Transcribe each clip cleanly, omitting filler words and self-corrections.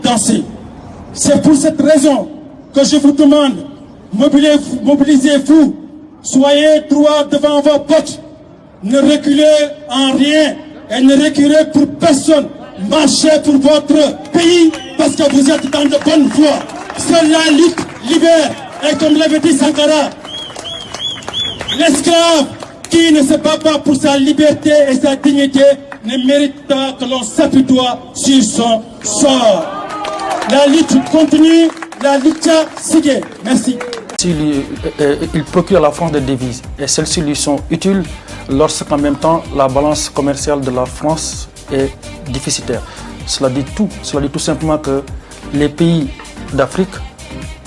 danser. C'est pour cette raison que je vous demande, mobilisez-vous, soyez droit devant vos potes, ne reculez en rien et ne reculez pour personne. Marchez pour votre pays parce que vous êtes dans de bonnes voies. Seule la lutte libère. Et comme l'avait dit Sankara, l'esclave qui ne se bat pas pour sa liberté et sa dignité ne mérite pas que l'on s'apitoie sur son sort. La lutte continue, la lutte sigue. Merci. Il procure à la France des devises et celles-ci lui sont utiles lorsqu'en même temps la balance commerciale de la France est déficitaire. Cela dit tout simplement que les pays d'Afrique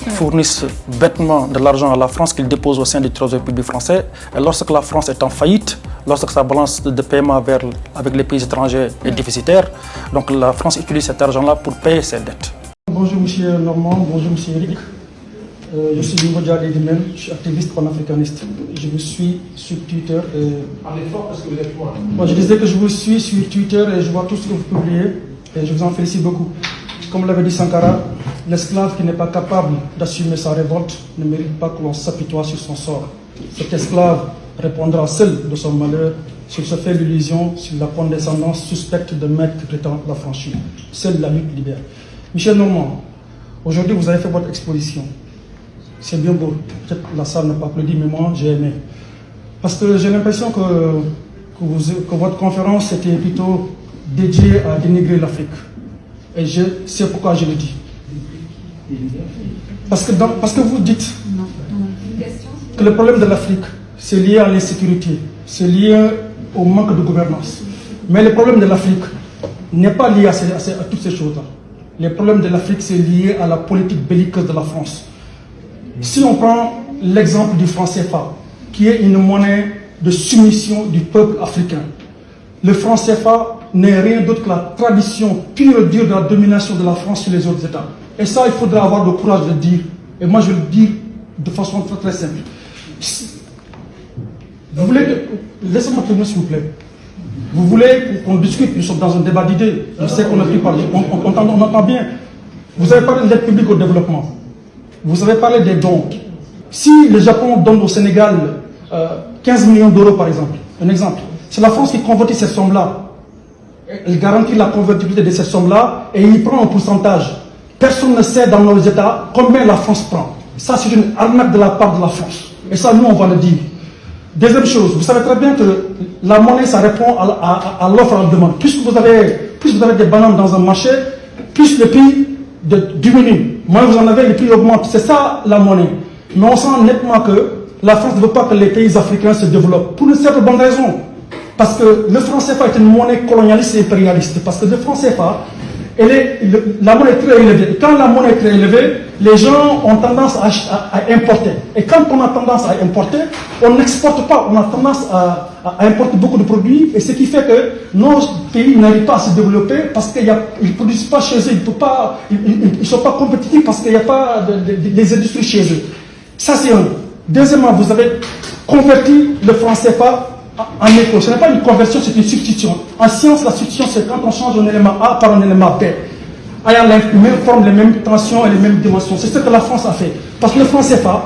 fournissent bêtement de l'argent à la France qu'ils déposent au sein du Trésor public français. Et lorsque la France est en faillite, lorsque sa balance de paiement avec les pays étrangers est déficitaire, donc la France utilise cet argent-là pour payer ses dettes. Bonjour M. Normand, bonjour M. Eric. Je suis Hugo Dialé-Dimel, je suis activiste panafricaniste. Je vous suis sur Twitter. Parlez fort parce que vous êtes loin. Moi, je disais que je vous suis sur Twitter et je vois tout ce que vous publiez et je vous en félicite beaucoup. Comme l'avait dit Sankara, l'esclave qui n'est pas capable d'assumer sa révolte ne mérite pas que l'on s'apitoie sur son sort. Cet esclave répondra seul de son malheur s'il se fait l'illusion sur la condescendance suspecte de maître qui prétend la franchir. Seule la lutte libère. Michel Normand, aujourd'hui vous avez fait votre exposition. C'est bien beau. Peut-être la salle n'a pas applaudi, mais moi j'ai aimé. Parce que j'ai l'impression que votre conférence était plutôt dédiée à dénigrer l'Afrique. Et je sais pourquoi je le dis. Parce que vous dites que le problème de l'Afrique, c'est lié à l'insécurité, c'est lié au manque de gouvernance. Mais le problème de l'Afrique n'est pas lié à toutes ces choses-là. Le problème de l'Afrique, c'est lié à la politique belliqueuse de la France. Si on prend l'exemple du franc CFA, qui est une monnaie de soumission du peuple africain, le franc CFA n'est rien d'autre que la tradition pure et dure de la domination de la France sur les autres États. Et ça, il faudra avoir le courage de le dire. Et moi, je le dis de façon très très simple. Vous voulez que... Laissez-moi terminer, s'il vous plaît. Vous voulez qu'on discute, nous sommes dans un débat d'idées. Je sais qu'on a pu parler, on entend bien. Vous avez parlé de l'aide publique au développement. Vous avez parlé des dons. Si le Japon donne au Sénégal 15 millions d'euros, par exemple, un exemple, c'est la France qui convertit ces sommes-là. Elle garantit la convertibilité de ces sommes-là et il prend un pourcentage. Personne ne sait dans nos États combien la France prend. Ça, c'est une arnaque de la part de la France. Et ça, nous, on va le dire. Deuxième chose, vous savez très bien que la monnaie, ça répond à l'offre et à la demande. Plus vous avez des bananes dans un marché, plus le prix diminue. Moins vous en avez, le prix augmente. C'est ça la monnaie. Mais on sent nettement que la France ne veut pas que les pays africains se développent. Pour une certaine bonne raison. Parce que le franc CFA est une monnaie colonialiste et impérialiste. Parce que le franc CFA, la monnaie est très élevée. Et quand la monnaie est très élevée, les gens ont tendance à importer. Et quand on a tendance à importer, on n'exporte pas. On a tendance à importer beaucoup de produits. Et ce qui fait que nos pays n'arrivent pas à se développer parce qu'ils ne produisent pas chez eux. Ils ne sont pas compétitifs parce qu'il n'y a pas les industries chez eux. Ça, c'est un. Deuxièmement, vous avez converti le franc CFA en écho. Ce n'est pas une conversion, c'est une substitution. En science, la substitution, c'est quand on change un élément A par un élément B, ayant la même forme, les mêmes tensions et les mêmes dimensions. C'est ce que la France a fait. Parce que le franc CFA,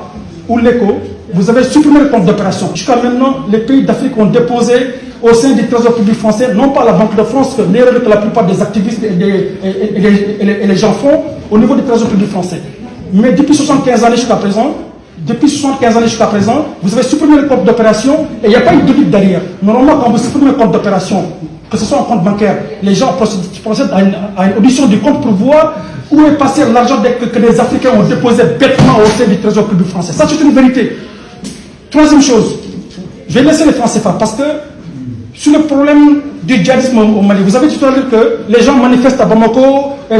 ou l'écho, vous avez supprimé le compte d'opération. Jusqu'à maintenant, les pays d'Afrique ont déposé au sein du Trésor public français, non pas la Banque de France, que l'erreur que la plupart des activistes et les gens font, au niveau du Trésor public français. Mais depuis 75 années jusqu'à présent, vous avez supprimé le compte d'opération et il n'y a pas une débit derrière. Normalement, quand vous supprimez le compte d'opération, que ce soit un compte bancaire, les gens procèdent à une audition du compte pour voir où est passé l'argent que les Africains ont déposé bêtement au sein du Trésor public français. Ça, c'est une vérité. Troisième chose, je vais laisser les francs CFA parce que sur le problème du djihadisme au Mali, vous avez dit tout à l'heure que les gens manifestent à Bamako et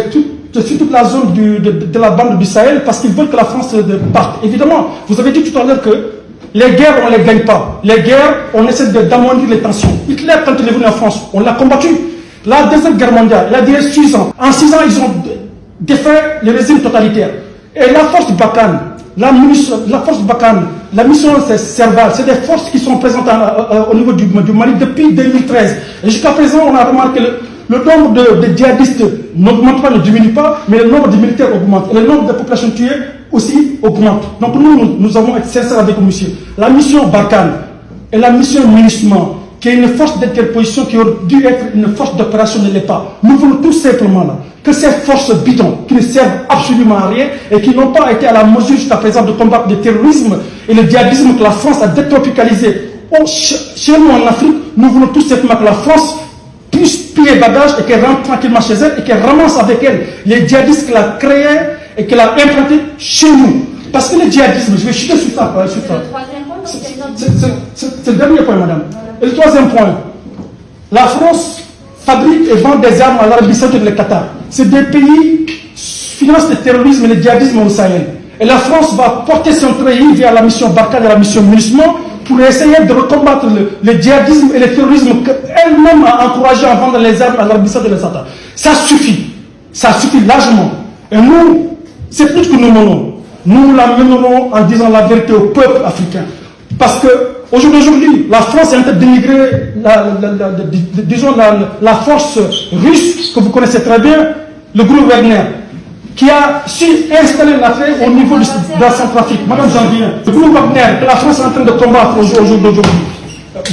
sur toute la zone de la bande du Sahel parce qu'ils veulent que la France parte. Évidemment, vous avez dit tout à l'heure que les guerres, on ne les gagne pas. Les guerres, on essaie d'amoindrir les tensions. Hitler, quand il est venu en France, on l'a combattu. La Deuxième Guerre mondiale, il a duré 6 ans. En 6 ans, ils ont défait les régimes totalitaires. Et la force Barkhane, la mission c'est Serval, c'est des forces qui sont présentes au niveau du Mali depuis 2013. Et jusqu'à présent, on a remarqué le nombre de djihadistes n'augmente pas, ne diminue pas, mais le nombre de militaires augmente. Et le nombre de populations tuées aussi augmente. Donc nous avons été sincères avec le monsieur. La mission Barkhane et la mission MINUSMA, qui est une force d'interposition qui aurait dû être une force d'opération, ne l'est pas. Nous voulons tout simplement là que ces forces bidons, qui ne servent absolument à rien et qui n'ont pas été à la mesure jusqu'à présent de combattre le terrorisme et le djihadisme que la France a détropicalisé chez nous en Afrique, nous voulons tout simplement que la France puisse piller bagage et qu'elle rentre tranquillement chez elle et qu'elle ramasse avec elle les djihadistes qu'elle a créés et qu'elle a implantés chez nous. Parce que le djihadisme, je vais chuter sur ça. C'est le dernier point, madame. Et le troisième point, la France fabrique et vend des armes à l'Arabie Saoudite et le Qatar. C'est des pays qui financent le terrorisme et le djihadisme au Sahel. Et la France va porter son pays via la mission Barkhane et la mission MINUSMA pour essayer de recombattre le djihadisme et le terrorisme qu'elle-même a encouragé à vendre les armes à l'Arabie Saoudite et le Qatar. Ça suffit largement. Et nous, c'est plus que nous menons. Nous la mènerons en disant la vérité au peuple africain. Parce que aujourd'hui, la France est en train de dénigrer la force russe que vous connaissez très bien, le groupe Wagner, qui a su installer la paix au niveau de la Centrafrique. Madame Janvier, le groupe Wagner que la France est en train de combattre aujourd'hui.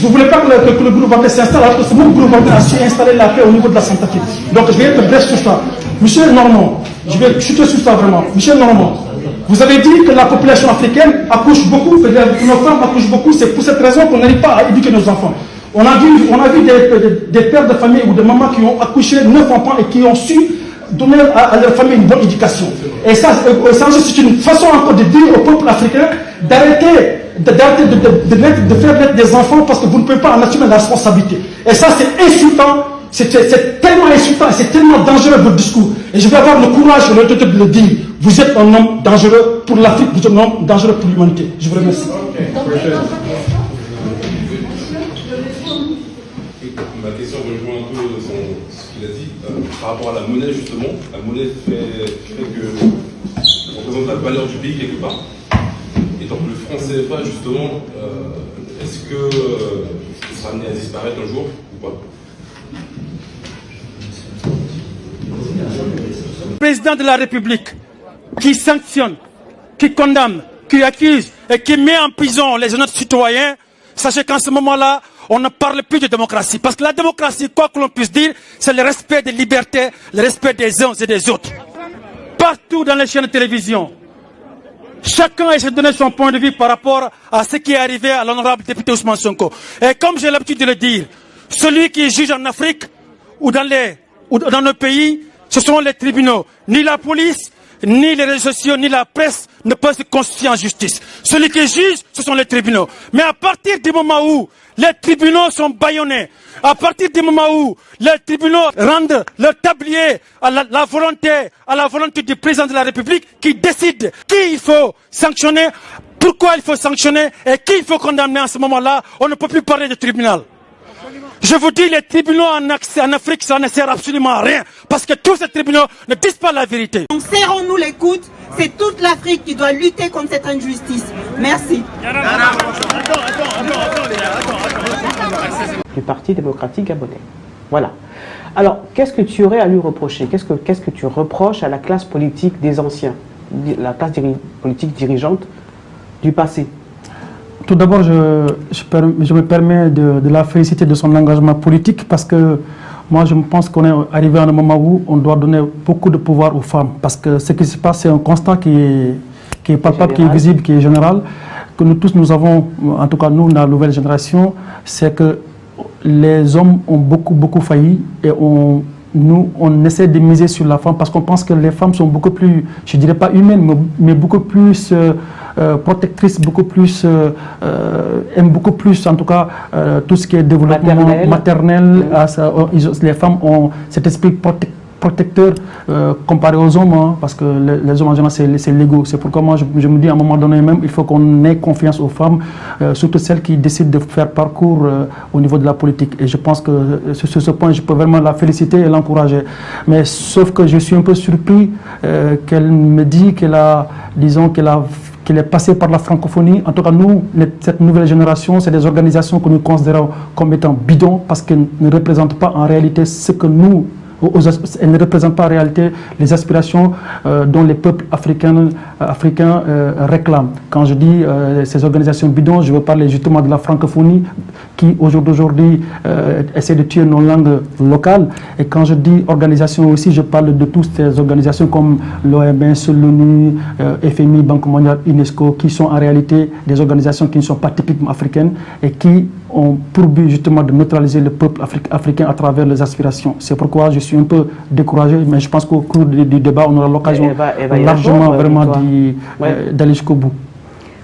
Vous ne voulez pas que le groupe Wagner s'installe, alors que ce groupe Wagner a su installer la paix au niveau de la Centrafrique. Donc je vais être bref sur ça. Monsieur Normand, je vais chuter sur ça vraiment. Monsieur Normand, vous avez dit que la population africaine accouche beaucoup, que nos femmes accouchent beaucoup, c'est pour cette raison qu'on n'arrive pas à éduquer nos enfants. On a vu des pères de famille ou des mamans qui ont accouché 9 enfants et qui ont su donner à leur famille une bonne éducation. Et ça c'est une façon encore de dire au peuple africain d'arrêter de faire naître des enfants parce que vous ne pouvez pas en assumer la responsabilité. Et ça c'est insultant, c'est tellement insultant et c'est tellement dangereux votre discours. Et je vais avoir le courage et l'autorité de le dire. Vous êtes un homme dangereux pour l'Afrique, vous êtes un homme dangereux pour l'humanité. Je vous remercie. Ma question rejoint un peu ce qu'il a dit. Par rapport à la monnaie, justement, la monnaie fait que représente la valeur du pays quelque part. Et donc le franc CFA, justement, est-ce que ça sera amené à disparaître un jour ou pas? Le président de la République qui sanctionne, qui condamne, qui accuse et qui met en prison les honnêtes citoyens, sachez qu'en ce moment-là, on ne parle plus de démocratie. Parce que la démocratie, quoi que l'on puisse dire, c'est le respect des libertés, le respect des uns et des autres. Partout dans les chaînes de télévision, chacun essaie de donner son point de vue par rapport à ce qui est arrivé à l'honorable député Ousmane Sonko. Et comme j'ai l'habitude de le dire, celui qui juge en Afrique ou dans nos pays, ce sont les tribunaux. Ni la police, ni les réseaux sociaux, ni la presse ne peuvent se constituer en justice. Celui qui juge, ce sont les tribunaux. Mais à partir du moment où les tribunaux sont bâillonnés, à partir du moment où les tribunaux rendent leur tablier à la volonté du président de la République qui décide qui il faut sanctionner, pourquoi il faut sanctionner et qui il faut condamner en ce moment-là, on ne peut plus parler de tribunal. Je vous dis, les tribunaux en Afrique, ça ne sert absolument à rien. Parce que tous ces tribunaux ne disent pas la vérité. Donc serrons-nous les coudes. C'est toute l'Afrique qui doit lutter contre cette injustice. Merci. Du Parti démocratique gabonais. Voilà. Alors, qu'est-ce que tu aurais à lui reprocher? Qu'est-ce que tu reproches à la classe politique des anciens, la classe politique dirigeante du passé? Tout d'abord, je me permets de la féliciter de son engagement politique parce que moi, je pense qu'on est arrivé à un moment où on doit donner beaucoup de pouvoir aux femmes. Parce que ce qui se passe, c'est un constat qui est palpable, qui est visible, qui est général. Que nous tous, nous avons, en tout cas nous, la nouvelle génération, c'est que les hommes ont beaucoup failli et on essaie de miser sur la femme parce qu'on pense que les femmes sont beaucoup plus, je dirais pas humaines, mais beaucoup plus protectrices, beaucoup plus, aiment beaucoup plus en tout cas tout ce qui est développement maternel. Les femmes ont cet esprit protecteur comparé aux hommes, hein, parce que les hommes en général c'est l'ego. C'est pourquoi moi je me dis à un moment donné même il faut qu'on ait confiance aux femmes, surtout celles qui décident de faire parcours au niveau de la politique. Et je pense que sur ce point je peux vraiment la féliciter et l'encourager. Mais sauf que je suis un peu surpris qu'elle me dit qu'elle a qu'il est passé par la francophonie. En tout cas, nous, cette nouvelle génération, c'est des organisations que nous considérons comme étant bidons parce qu'elles ne représentent pas en réalité ce que nous, elles ne représentent pas en réalité les aspirations dont les peuples africains réclament. Quand je dis ces organisations bidons, je veux parler justement de la francophonie qui aujourd'hui essaie de tuer nos langues locales. Et quand je dis organisation aussi, je parle de toutes ces organisations comme l'OMS, l'ONU, FMI, Banque mondiale, UNESCO, qui sont en réalité des organisations qui ne sont pas typiquement africaines et qui ont pour but justement de neutraliser le peuple africain à travers les aspirations. C'est pourquoi je suis un peu découragé, mais je pense qu'au cours du débat, on aura l'occasion largement vraiment d'aller jusqu'au bout.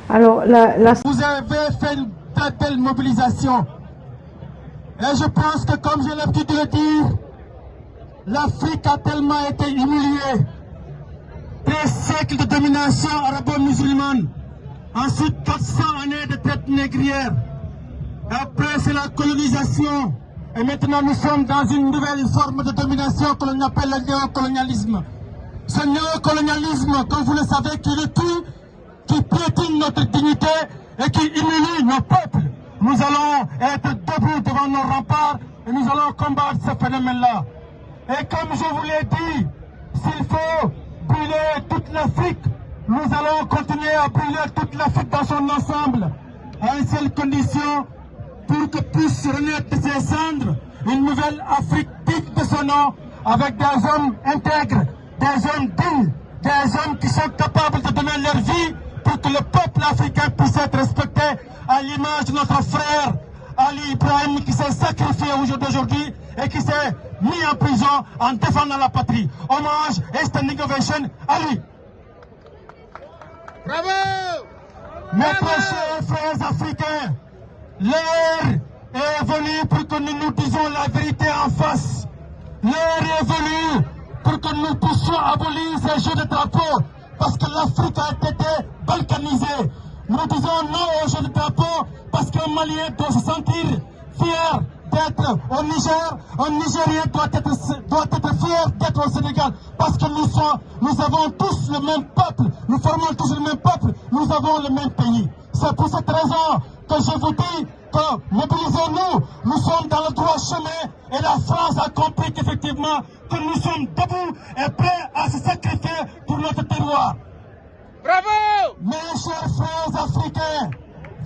Alors, vous avez fait une très belle mobilisation. Et je pense que, comme j'ai l'habitude de le dire, l'Afrique a tellement été humiliée. Des siècles de domination arabo-musulmane, ensuite 400 années de traite négrière. Après, c'est la colonisation. Et maintenant, nous sommes dans une nouvelle forme de domination que l'on appelle le néocolonialisme. Ce néocolonialisme, comme vous le savez, qui le tue, qui piétine notre dignité et qui humilie nos peuples. Nous allons être debout devant nos remparts et nous allons combattre ce phénomène-là. Et comme je vous l'ai dit, s'il faut brûler toute l'Afrique, nous allons continuer à brûler toute l'Afrique dans son ensemble, à une seule condition, pour que puisse renaître de ses cendres une nouvelle Afrique digne de son nom, avec des hommes intègres, des hommes dignes, des hommes qui sont capables de donner leur vie pour que le peuple africain puisse être respecté, à l'image de notre frère Ali Ibrahim qui s'est sacrifié aujourd'hui et qui s'est mis en prison en défendant la patrie. Hommage et standing ovation à lui. Bravo! Mes très chers frères africains, l'heure est venue pour que nous nous disions la vérité en face. L'heure est venue pour que nous puissions abolir ces jeux de drapeau, parce que l'Afrique a été balkanisée. Nous disons non aux jeux de drapeau parce qu'un Malien doit se sentir fier d'être au Niger, un Nigérien doit être fier d'être au Sénégal, parce que nous avons tous le même peuple, nous formons tous le même peuple, nous avons le même pays. C'est pour cette raison que je vous dis que mobilisez-nous, nous sommes dans le droit chemin et la France a compris qu'effectivement que nous sommes debout et prêts à se sacrifier pour notre terroir. Bravo! Mes chers frères africains,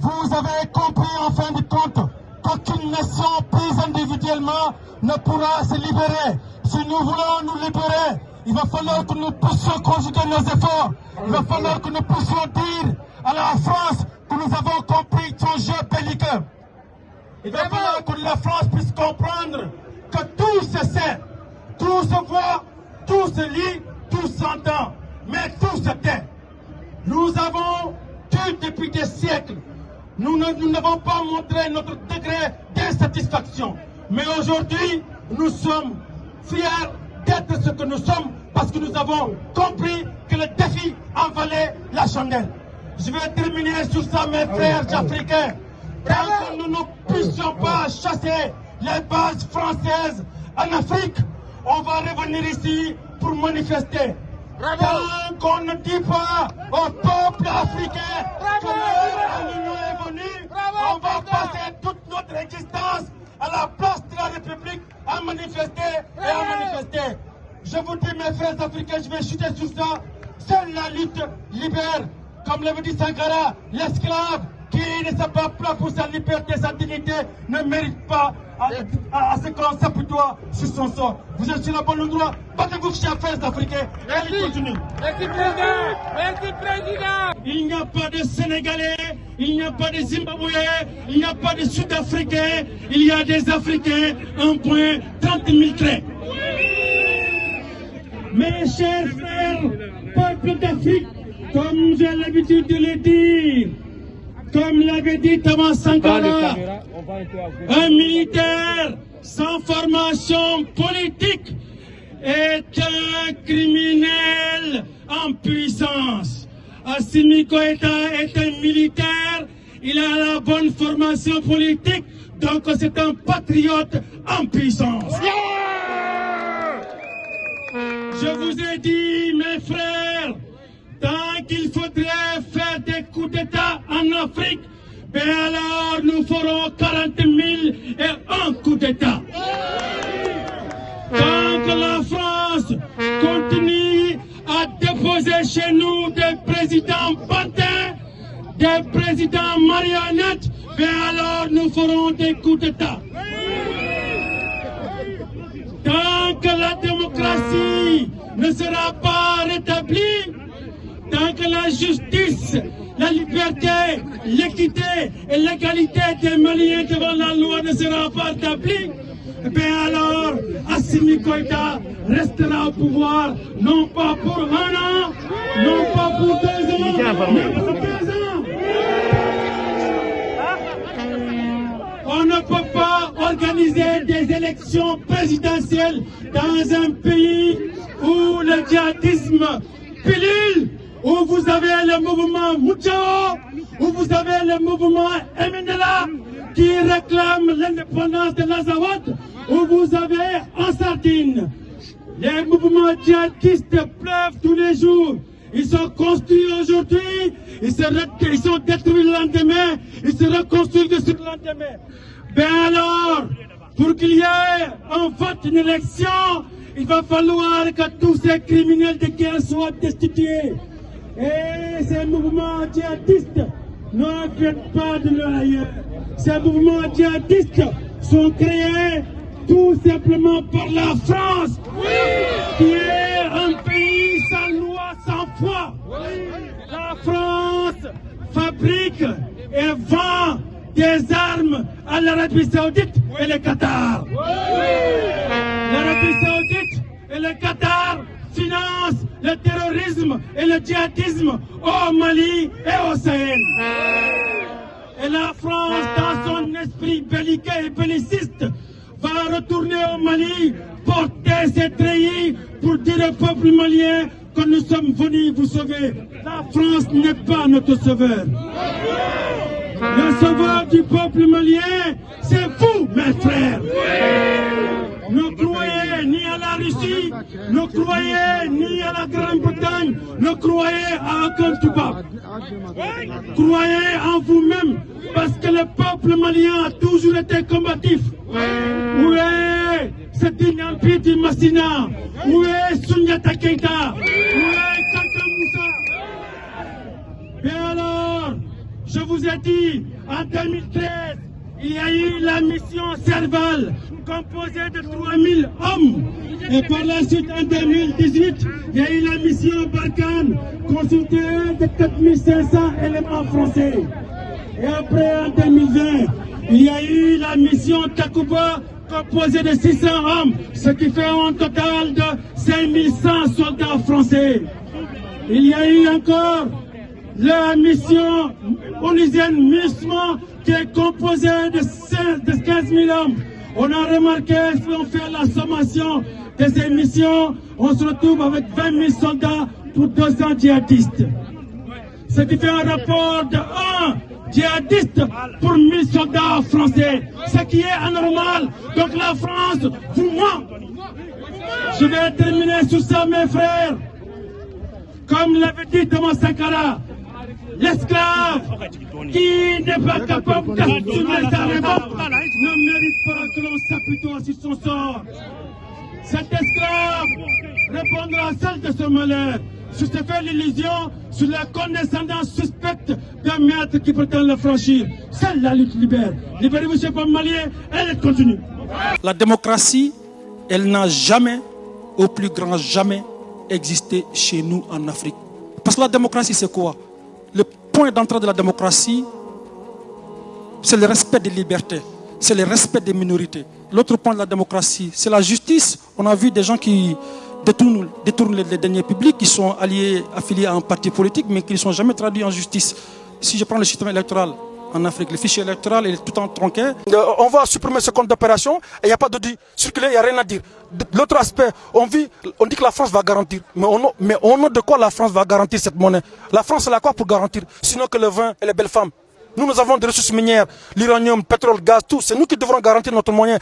vous avez compris en fin de compte qu'aucune nation prise individuellement ne pourra se libérer. Si nous voulons nous libérer, il va falloir que nous puissions conjuguer nos efforts. Il va falloir que nous puissions dire à la France que nous avons compris son jeu belliqueux. Il va falloir que la France puisse comprendre que tout se sait, tout se voit, tout se lit, tout s'entend, mais tout se tait. Nous avons tué depuis des siècles. Nous n'avons pas montré notre degré d'insatisfaction. Mais aujourd'hui, nous sommes fiers d'être ce que nous sommes parce que nous avons compris que le défi en valait la chandelle. Je vais terminer sur ça, mes frères africains. Tant que nous ne puissions pas chasser les bases françaises en Afrique, on va revenir ici pour manifester. Tant qu'on ne dit pas au peuple africain que l'union est venue, on va passer toute notre existence à la place de la République à manifester et à manifester. Je vous dis, mes frères africains, je vais chuter sur ça. Seule la lutte libère, comme l'avait dit Sankara, l'esclave qui ne se bat pas pour sa liberté, sa dignité, ne mérite pas à ce qu'on s'apitoie sur son sort. Vous êtes sur le bon endroit, battez-vous, chers frères africains, et allez continuer. Merci président, merci président. Il n'y a pas de Sénégalais, il n'y a pas de Zimbabwéens, il n'y a pas de Sud-Africains, il y a des Africains, 30 000 traits. Mes chers frères, peuple d'Afrique, comme j'ai l'habitude de le dire, comme l'avait dit Thomas Sankara, un militaire sans formation politique est un criminel en puissance. Assimi Goïta est un militaire, il a la bonne formation politique, donc c'est un patriote en puissance. Je vous ai dit, mes frères, tant qu'il faudrait faire des ben alors nous ferons 40 000 et un coup d'État. Tant que la France continue à déposer chez nous des présidents pantins, des présidents marionnettes, ben alors nous ferons des coups d'État. Tant que la démocratie ne sera pas rétablie, tant que la justice, la liberté, l'équité et l'égalité des Maliens devant la loi ne sera pas rétablie, ben alors Assimi Goïta restera au pouvoir, non pas pour 1 an, non pas pour 2 ans, mais pour 15 ans. On ne peut pas organiser des élections présidentielles dans un pays où le djihadisme pilule, où vous avez le mouvement Moudjao, où vous avez le mouvement Emindela qui réclame l'indépendance de l'Azawad, où vous avez en Sardine les mouvements djihadistes pleuvent tous les jours. Ils sont construits aujourd'hui, ils sont détruits le lendemain, ils se reconstruisent sur le lendemain. Ben alors, pour qu'il y ait un vote, une élection, il va falloir que tous ces criminels de guerre soient destitués. Et ces mouvements djihadistes ne viennent pas de l'ailleurs. Ces mouvements djihadistes sont créés tout simplement par la France, qui est un pays sans loi, sans foi. La France fabrique et vend des armes à l'Arabie Saoudite et le Qatar. L'Arabie Saoudite et le Qatar financent le terrorisme et le djihadisme au Mali et au Sahel. Et la France, dans son esprit belliqueux et belliciste, va retourner au Mali, porter ses treillis pour dire au peuple malien que nous sommes venus vous sauver. La France n'est pas notre sauveur. Le sauveur du peuple malien, c'est vous, mes frères. Ne croyez ni à la Russie, ne croyez ni à la Grande-Bretagne, ne croyez à aucun tubac. Croyez en vous-même, parce que le peuple malien a toujours été combatif. Où est ce digne empire du Massina? Où est Souniata Keïta? Où est Kanta Moussa? Et alors, je vous ai dit, en 2013, il y a eu la mission Serval, composée de 3000 hommes. Et par la suite, en 2018, il y a eu la mission Barkhane, constituée de 4500 éléments français. Et après, en 2020, il y a eu la mission Takuba, composée de 600 hommes, ce qui fait un total de 5100 soldats français. Il y a eu encore la mission onusienne MISMA, qui est composée de 15 000 hommes. On a remarqué, si on fait la sommation de ces missions, on se retrouve avec 20 000 soldats pour 200 djihadistes. Ce qui fait un rapport de 1 djihadiste pour 1000 soldats français, ce qui est anormal. Donc la France vous ment. Je vais terminer sur ça, mes frères. Comme l'avait dit Thomas Sankara, l'esclave qui n'est pas capable d'assumer sa révolte ne mérite pas que l'on s'apitoie sur son sort. Cet esclave répondra seul de son malheur, sur se faire l'illusion, sur la condescendance suspecte d'un maître qui prétend le franchir. Seule la lutte libère. Libérez-vous, ce peuple malien, elle continue. La démocratie, elle n'a jamais, au plus grand jamais, existé chez nous en Afrique. Parce que la démocratie, c'est quoi? Le point d'entrée de la démocratie, c'est le respect des libertés, c'est le respect des minorités. L'autre point de la démocratie, c'est la justice. On a vu des gens qui détournent les deniers publics, qui sont affiliés à un parti politique, mais qui ne sont jamais traduits en justice. Si je prends le système électoral en Afrique, le fichier électoral est tout en tronqué. On va supprimer ce compte d'opération et il n'y a pas de circuler, il n'y a rien à dire. L'autre aspect, on dit que la France va garantir. Mais au nom de quoi la France va garantir cette monnaie? La France, elle a quoi pour garantir? Sinon que le vin et les belles femmes. Nous avons des ressources minières, l'uranium, le pétrole, le gaz, tout. C'est nous qui devrons garantir notre moyen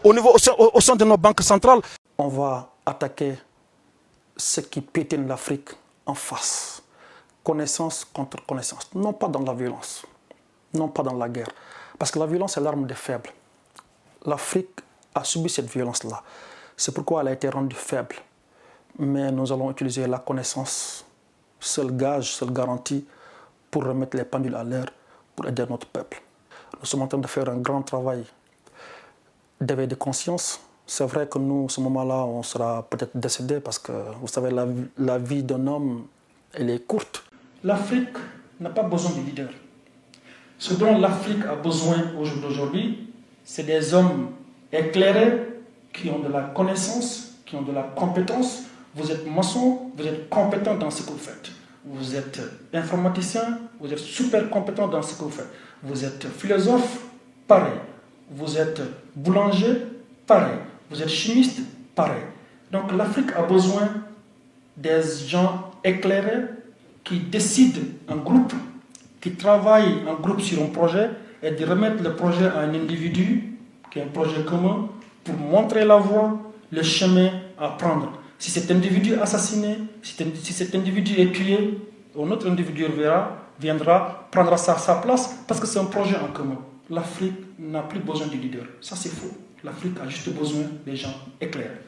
au sein de nos banques centrales. On va attaquer ce qui piétine l'Afrique en face. Connaissance contre connaissance, non pas dans la violence. non pas dans la guerre. Parce que la violence est l'arme des faibles. L'Afrique a subi cette violence-là. C'est pourquoi elle a été rendue faible. Mais nous allons utiliser la connaissance, seul gage, seule garantie pour remettre les pendules à l'heure, pour aider notre peuple. Nous sommes en train de faire un grand travail d'éveil de conscience. C'est vrai que nous, à ce moment-là, on sera peut-être décédé parce que, vous savez, la vie d'un homme, elle est courte. L'Afrique n'a pas besoin de leaders. Ce dont l'Afrique a besoin aujourd'hui, c'est des hommes éclairés qui ont de la connaissance, qui ont de la compétence. Vous êtes maçon, vous êtes compétent dans ce que vous faites. Vous êtes informaticien, vous êtes super compétent dans ce que vous faites. Vous êtes philosophe, pareil. Vous êtes boulanger, pareil. Vous êtes chimiste, pareil. Donc l'Afrique a besoin des gens éclairés qui décident en groupe, qui travaillent en groupe sur un projet et de remettre le projet à un individu, qui est un projet commun, pour montrer la voie, le chemin à prendre. Si cet individu est assassiné, si cet individu est tué, un autre individu viendra, prendra sa place parce que c'est un projet en commun. L'Afrique n'a plus besoin du leader. Ça, c'est faux. L'Afrique a juste besoin des gens éclairés.